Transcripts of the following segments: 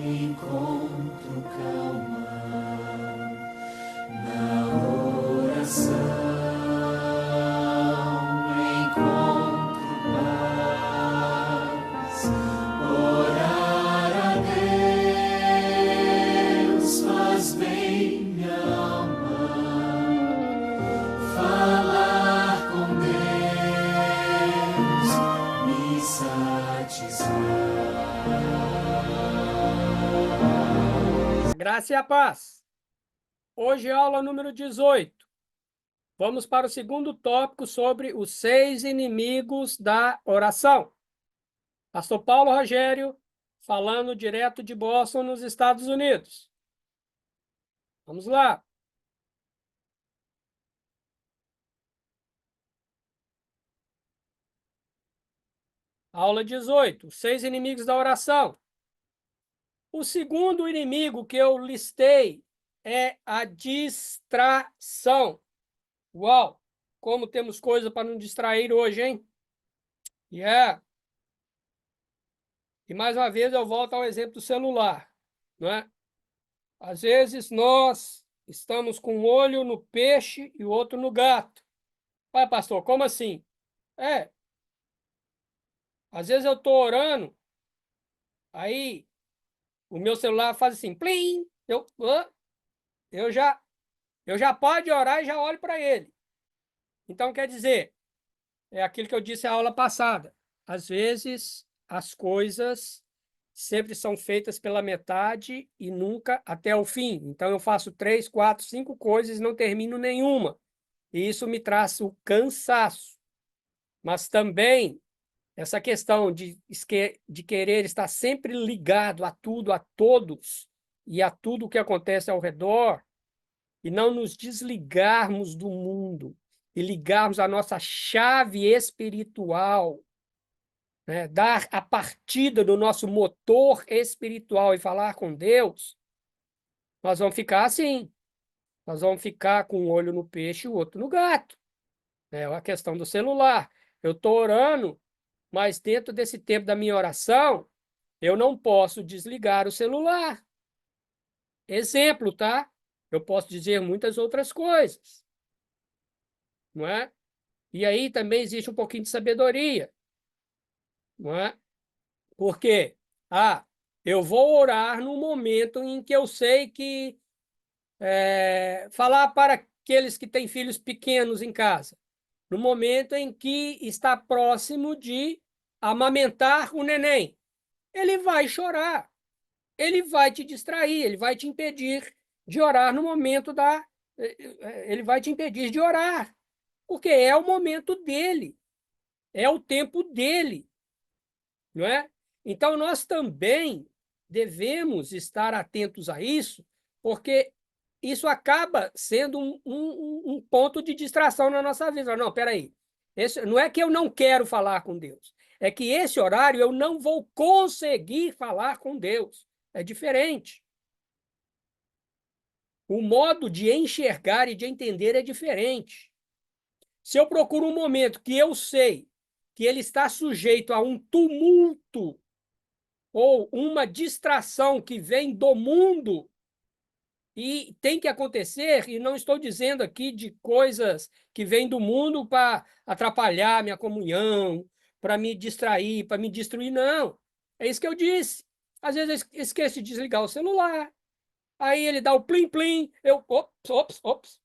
encontro calma, na oração encontro paz. Orar a Deus faz bem minha alma, falar com Deus me satisfaz. Graça e a paz. Hoje é aula número 18. Vamos para o segundo tópico sobre os 6 inimigos da oração. Pastor Paulo Rogério, falando direto de Boston, nos Estados Unidos. Vamos lá. Aula 18. Os 6 inimigos da oração. O segundo inimigo que eu listei é a distração. Uau! Como temos coisa para nos distrair hoje, hein? Yeah! E mais uma vez eu volto ao exemplo do celular, não é? Às vezes nós estamos com um olho no peixe e o outro no gato. Pai, pastor, como assim? Às vezes eu estou orando, aí o meu celular faz assim, plim, eu já paro de orar e já olho para ele. Então, quer dizer, é aquilo que eu disse na aula passada. Às vezes, as coisas sempre são feitas pela metade e nunca até o fim. Então, eu faço 3, 4, 5 coisas e não termino nenhuma. E isso me traz o cansaço. Mas também essa questão de querer estar sempre ligado a tudo, a todos e a tudo o que acontece ao redor e não nos desligarmos do mundo e ligarmos a nossa chave espiritual, né? Dar a partida do nosso motor espiritual e falar com Deus, nós vamos ficar assim. Nós vamos ficar com um olho no peixe e o outro no gato. É a questão do celular. Eu estou orando, mas dentro desse tempo da minha oração, eu não posso desligar o celular. Exemplo, tá? Eu posso dizer muitas outras coisas, não é? E aí também existe um pouquinho de sabedoria, não é? Porque, eu vou orar no momento em que eu sei que falar para aqueles que têm filhos pequenos em casa, no momento em que está próximo de amamentar o neném, ele vai chorar, ele vai te distrair, ele vai te impedir de orar no momento da... Ele vai te impedir de orar, porque é o momento dele, é o tempo dele, não é? Então, nós também devemos estar atentos a isso, porque isso acaba sendo um ponto de distração na nossa vida. Não, peraí, não é que eu não quero falar com Deus, é que esse horário eu não vou conseguir falar com Deus. É diferente. O modo de enxergar e de entender é diferente. Se eu procuro um momento que eu sei que ele está sujeito a um tumulto ou uma distração que vem do mundo e tem que acontecer, e não estou dizendo aqui de coisas que vêm do mundo para atrapalhar minha comunhão, para me distrair, para me destruir, não. É isso que eu disse. Às vezes eu esqueço de desligar o celular, aí ele dá o plim-plim, eu, ops,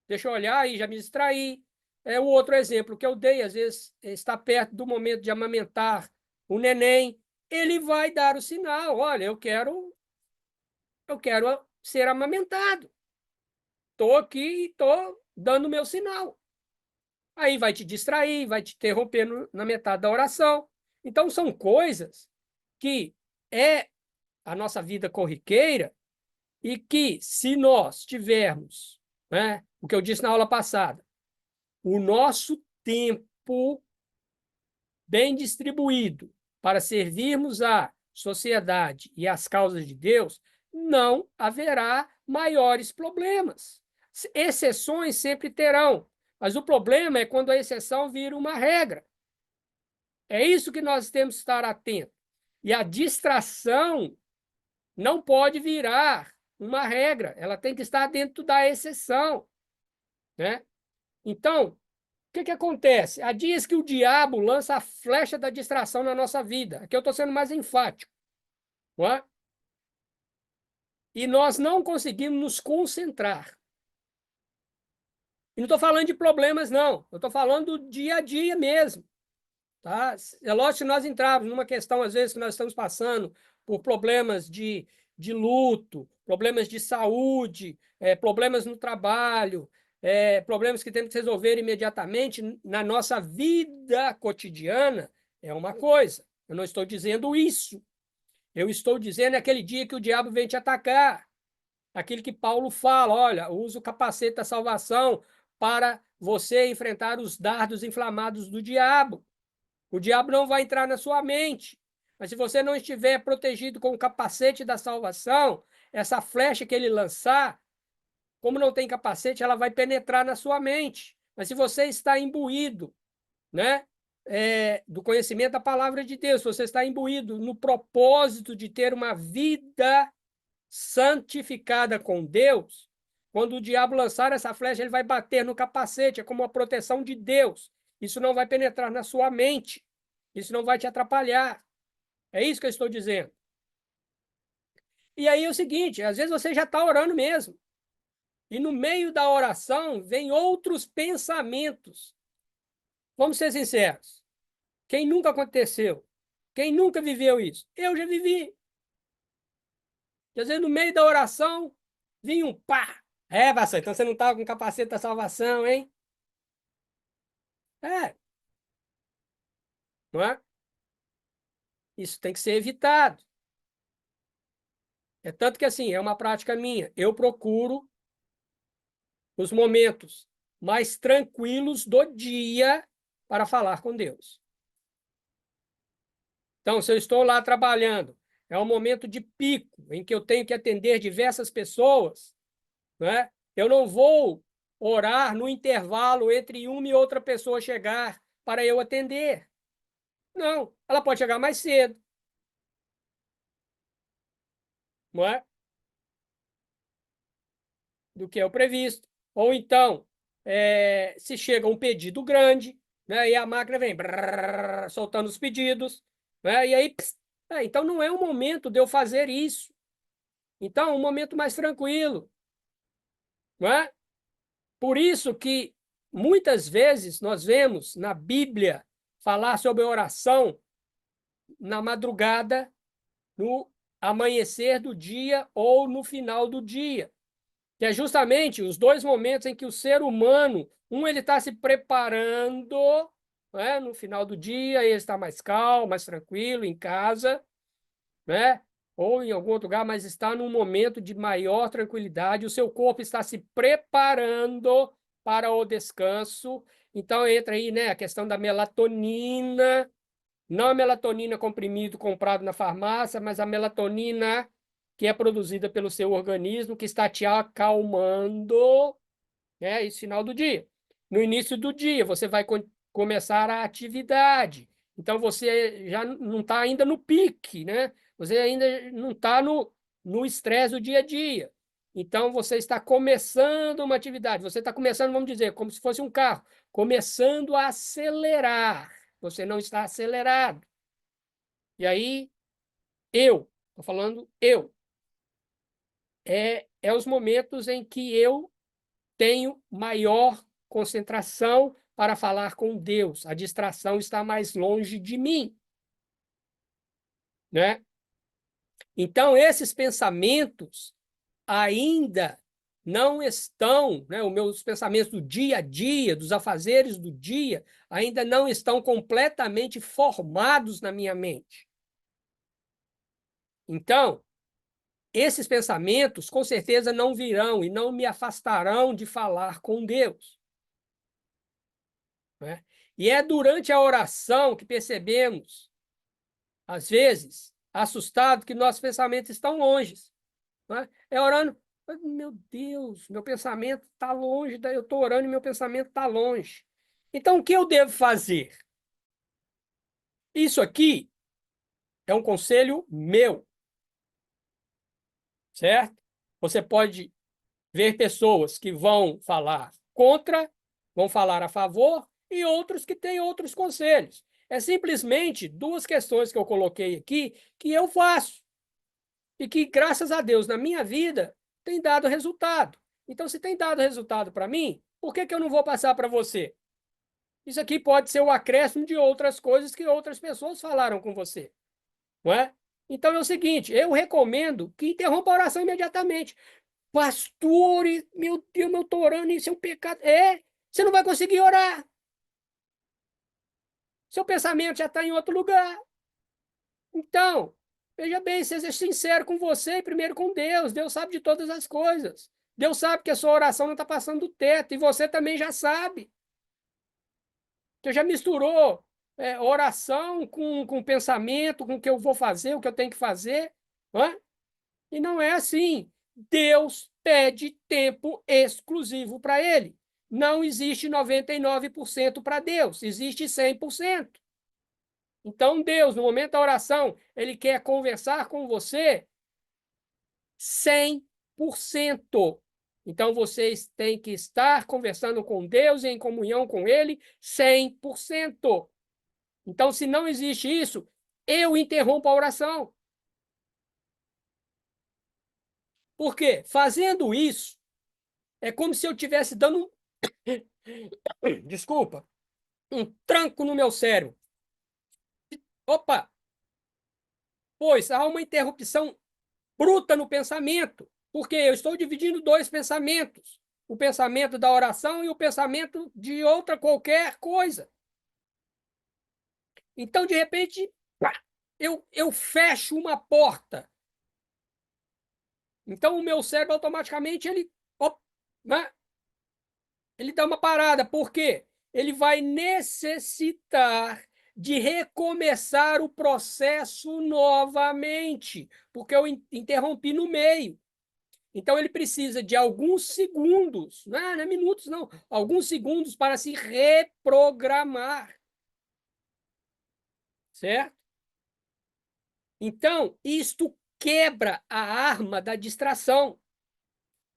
deixa eu olhar aí, já me distraí. É o outro exemplo que eu dei, às vezes está perto do momento de amamentar o neném, ele vai dar o sinal, olha, eu quero ser amamentado. Estou aqui e estou dando o meu sinal. Aí vai te distrair, vai te interromper na metade da oração. Então, são coisas que é a nossa vida corriqueira e que, se nós tivermos, né, o que eu disse na aula passada, o nosso tempo bem distribuído para servirmos à sociedade e às causas de Deus, não haverá maiores problemas. Exceções sempre terão, mas o problema é quando a exceção vira uma regra. É isso que nós temos que estar atentos. E a distração não pode virar uma regra, ela tem que estar dentro da exceção, né? Então, o que acontece? Há dias que o diabo lança a flecha da distração na nossa vida. Aqui eu estou sendo mais enfático, não é? E nós não conseguimos nos concentrar. E não estou falando de problemas, não. Eu estou falando do dia a dia mesmo. Tá? É lógico que nós entrarmos numa questão, às vezes, que nós estamos passando por problemas de luto, problemas de saúde, problemas no trabalho, problemas que temos que resolver imediatamente na nossa vida cotidiana, é uma coisa. Eu não estou dizendo isso. Eu estou dizendo aquele dia que o diabo vem te atacar. Aquilo que Paulo fala, olha, usa o capacete da salvação para você enfrentar os dardos inflamados do diabo. O diabo não vai entrar na sua mente. Mas se você não estiver protegido com o capacete da salvação, essa flecha que ele lançar, como não tem capacete, ela vai penetrar na sua mente. Mas se você está imbuído, né, do conhecimento da palavra de Deus, se você está imbuído no propósito de ter uma vida santificada com Deus, quando o diabo lançar essa flecha, ele vai bater no capacete, é como a proteção de Deus. Isso não vai penetrar na sua mente. Isso não vai te atrapalhar. É isso que eu estou dizendo. E aí é o seguinte, às vezes você já está orando mesmo. E no meio da oração vem outros pensamentos. Vamos ser sinceros. Quem nunca aconteceu? Quem nunca viveu isso? Eu já vivi. E às vezes no meio da oração vinha um pá. Pastor, então você não estava com capacete da salvação, hein? É, não é? Isso tem que ser evitado. É tanto que assim, é uma prática minha. Eu procuro os momentos mais tranquilos do dia para falar com Deus. Então, se eu estou lá trabalhando, é um momento de pico em que eu tenho que atender diversas pessoas, né? Eu não vou orar no intervalo entre uma e outra pessoa chegar para eu atender. Não, ela pode chegar mais cedo, não é? Do que é o previsto. Ou então, se chega um pedido grande, né, e a máquina vem brrr, soltando os pedidos, né, e aí, então não é o momento de eu fazer isso. Então, é um momento mais tranquilo, não é? Por isso que muitas vezes nós vemos na Bíblia falar sobre oração na madrugada, no amanhecer do dia ou no final do dia, que é justamente os dois momentos em que o ser humano, ele está se preparando, né, no final do dia, ele está mais calmo, mais tranquilo em casa, né, ou em algum outro lugar, mas está num momento de maior tranquilidade, o seu corpo está se preparando para o descanso. Então entra aí, né, a questão da melatonina, não a melatonina comprimido comprado na farmácia, mas a melatonina que é produzida pelo seu organismo, que está te acalmando, né? Isso final do dia. No início do dia, você vai começar a atividade. Então, você já não está ainda no pique, né? Você ainda não está no estresse do dia a dia. Então, você está começando uma atividade. Você está começando, vamos dizer, como se fosse um carro, começando a acelerar. Você não está acelerado. E aí, estou falando é os momentos em que eu tenho maior concentração para falar com Deus. A distração está mais longe de mim, né? Então, esses pensamentos ainda não estão, né, os meus pensamentos do dia a dia, dos afazeres do dia, ainda não estão completamente formados na minha mente. Então, esses pensamentos, com certeza, não virão e não me afastarão de falar com Deus, né? E é durante a oração que percebemos, às vezes, assustado, que nossos pensamentos estão longe, né? É orando, meu Deus, meu pensamento está longe, eu estou orando e meu pensamento está longe. Então, o que eu devo fazer? Isso aqui é um conselho meu, certo? Você pode ver pessoas que vão falar contra, vão falar a favor, e outros que têm outros conselhos. É simplesmente duas questões que eu coloquei aqui que eu faço e que, graças a Deus, na minha vida, tem dado resultado. Então, se tem dado resultado para mim, por que eu não vou passar para você? Isso aqui pode ser o acréscimo de outras coisas que outras pessoas falaram com você, não é? Então é o seguinte, eu recomendo que interrompa a oração imediatamente. Pastor, meu Deus, meu estou orando, isso é um pecado. É, você não vai conseguir orar. Seu pensamento já está em outro lugar. Então, veja bem, seja sincero com você e primeiro com Deus. Deus sabe de todas as coisas. Deus sabe que a sua oração não está passando do teto e você também já sabe. Você já misturou oração com pensamento, com o que eu vou fazer, o que eu tenho que fazer. Não é? E não é assim. Deus pede tempo exclusivo para ele. Não existe 99% para Deus, existe 100%. Então, Deus, no momento da oração, ele quer conversar com você 100%. Então, vocês têm que estar conversando com Deus e em comunhão com ele 100%. Então, se não existe isso, eu interrompo a oração. Por quê? Fazendo isso, é como se eu estivesse dando desculpa, um tranco no meu cérebro. Opa! Pois há uma interrupção bruta no pensamento, porque eu estou dividindo dois pensamentos: o pensamento da oração e o pensamento de outra qualquer coisa. Então, de repente, pá, eu fecho uma porta. Então, o meu cérebro automaticamente né, ele dá uma parada. Por quê? Ele vai necessitar de recomeçar o processo novamente, porque eu interrompi no meio. Então, ele precisa de alguns segundos, não é minutos, não, alguns segundos para se reprogramar, certo? Então, isto quebra a arma da distração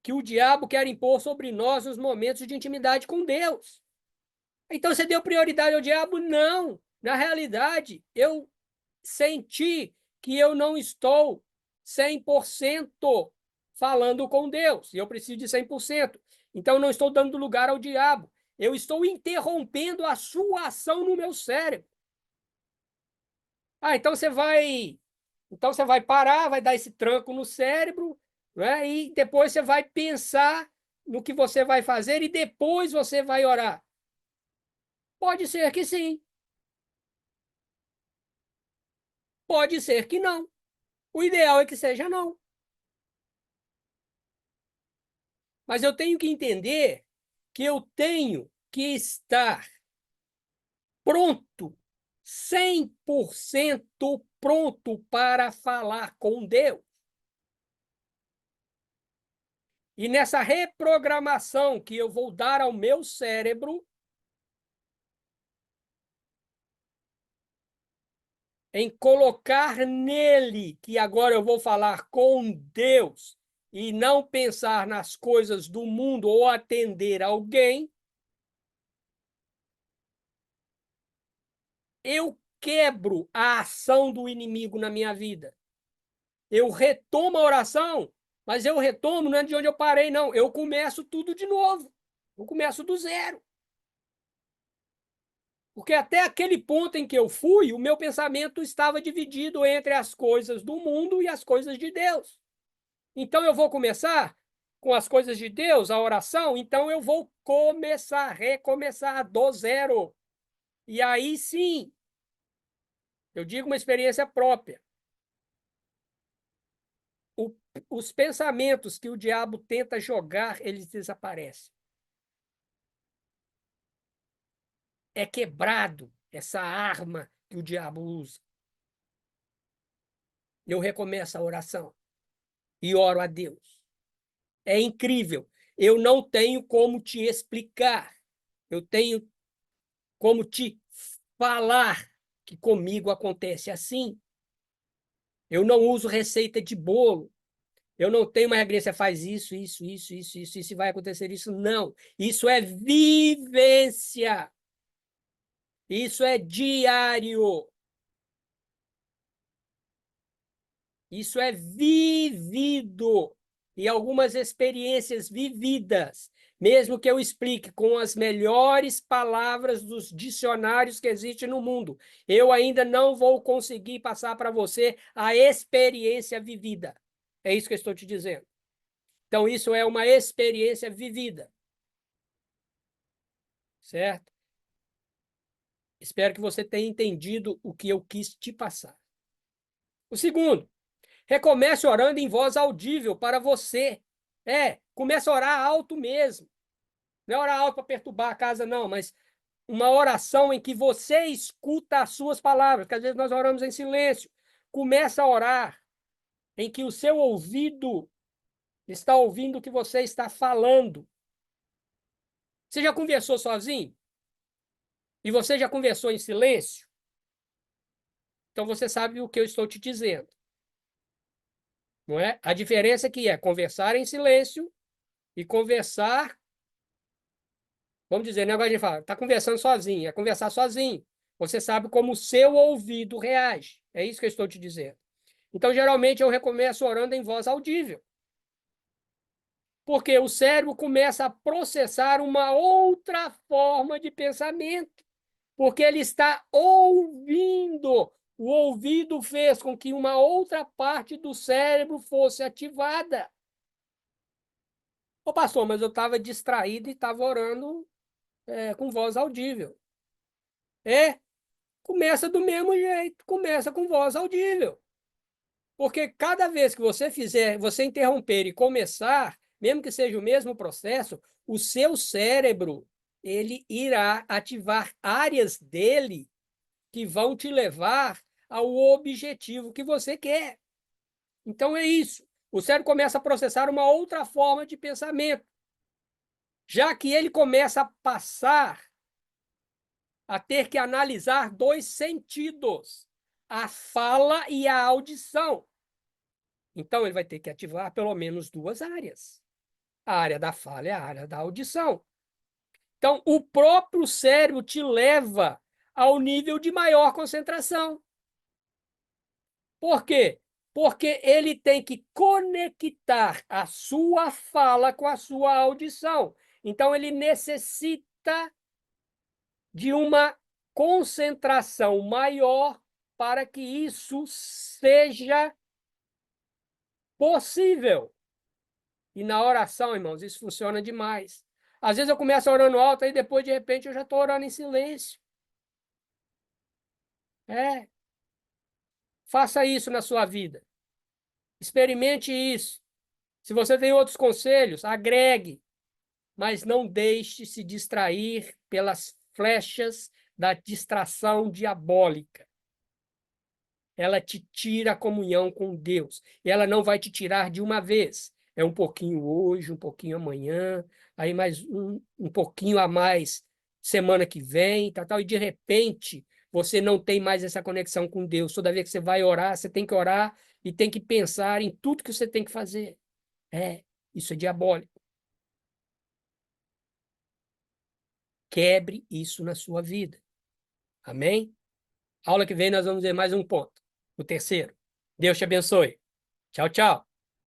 que o diabo quer impor sobre nós nos momentos de intimidade com Deus. Então, você deu prioridade ao diabo? Não. Na realidade, eu senti que eu não estou 100% falando com Deus. E eu preciso de 100%. Então, não estou dando lugar ao diabo. Eu estou interrompendo a sua ação no meu cérebro. Ah, então você vai parar, vai dar esse tranco no cérebro, né? E depois você vai pensar no que você vai fazer e depois você vai orar. Pode ser que sim, pode ser que não. O ideal é que seja não. Mas eu tenho que entender que eu tenho que estar pronto, 100% pronto para falar com Deus. E nessa reprogramação que eu vou dar ao meu cérebro, em colocar nele que agora eu vou falar com Deus e não pensar nas coisas do mundo ou atender alguém, eu quebro a ação do inimigo na minha vida. Eu retomo a oração, mas eu retomo não é de onde eu parei, não. Eu começo tudo de novo. Eu começo do zero. Porque até aquele ponto em que eu fui, o meu pensamento estava dividido entre as coisas do mundo e as coisas de Deus. Então eu vou começar com as coisas de Deus, a oração, então eu vou começar, recomeçar do zero. E aí sim, eu digo uma experiência própria. O, os pensamentos que o diabo tenta jogar, eles desaparecem. É quebrado essa arma que o diabo usa. Eu recomeço a oração e oro a Deus. É incrível. Eu não tenho como te explicar. Eu tenho como te falar. que comigo acontece assim. Eu não uso receita de bolo. Eu não tenho uma regra, você faz isso, e vai acontecer isso. Não. Isso é vivência. Isso é diário. Isso é vivido. E algumas experiências vividas. Mesmo que eu explique com as melhores palavras dos dicionários que existem no mundo, eu ainda não vou conseguir passar para você a experiência vivida. É isso que eu estou te dizendo. Então, isso é uma experiência vivida. Certo? Espero que você tenha entendido o que eu quis te passar. O segundo, recomece orando em voz audível para você. Comece a orar alto mesmo. Não é orar alto para perturbar a casa, não, mas uma oração em que você escuta as suas palavras, porque às vezes nós oramos em silêncio. Comece a orar em que o seu ouvido está ouvindo o que você está falando. Você já conversou sozinho? E você já conversou em silêncio? Então você sabe o que eu estou te dizendo. Não é? A diferença que é conversar em silêncio e conversar, vamos dizer, negócio de falar, está conversando sozinho, é conversar sozinho. Você sabe como o seu ouvido reage. É isso que eu estou te dizendo. Então, geralmente, eu recomeço orando em voz audível. Porque o cérebro começa a processar uma outra forma de pensamento. Porque ele está ouvindo. O ouvido fez com que uma outra parte do cérebro fosse ativada. Ô, pastor, mas eu estava distraído e estava orando com voz audível. Começa do mesmo jeito, começa com voz audível. Porque cada vez que você fizer, você interromper e começar, mesmo que seja o mesmo processo, o seu cérebro ele irá ativar áreas dele que vão te levar ao objetivo que você quer. Então é isso. O cérebro começa a processar uma outra forma de pensamento, já que ele começa a passar a ter que analisar dois sentidos, a fala e a audição. Então, ele vai ter que ativar pelo menos duas áreas. A área da fala e a área da audição. Então, o próprio cérebro te leva ao nível de maior concentração. Por quê? Porque ele tem que conectar a sua fala com a sua audição. Então, ele necessita de uma concentração maior para que isso seja possível. E na oração, irmãos, isso funciona demais. Às vezes eu começo orando alto, e depois, de repente, eu já estou orando em silêncio. Faça isso na sua vida. Experimente isso. Se você tem outros conselhos, agregue. Mas não deixe se distrair pelas flechas da distração diabólica. Ela te tira a comunhão com Deus. E ela não vai te tirar de uma vez. É um pouquinho hoje, um pouquinho amanhã, aí mais um pouquinho a mais semana que vem, tal, e de repente você não tem mais essa conexão com Deus. Toda vez que você vai orar, você tem que orar e tem que pensar em tudo que você tem que fazer. Isso é diabólico. Quebre isso na sua vida. Amém? Aula que vem nós vamos ver mais um ponto. O terceiro. Deus te abençoe. Tchau, tchau.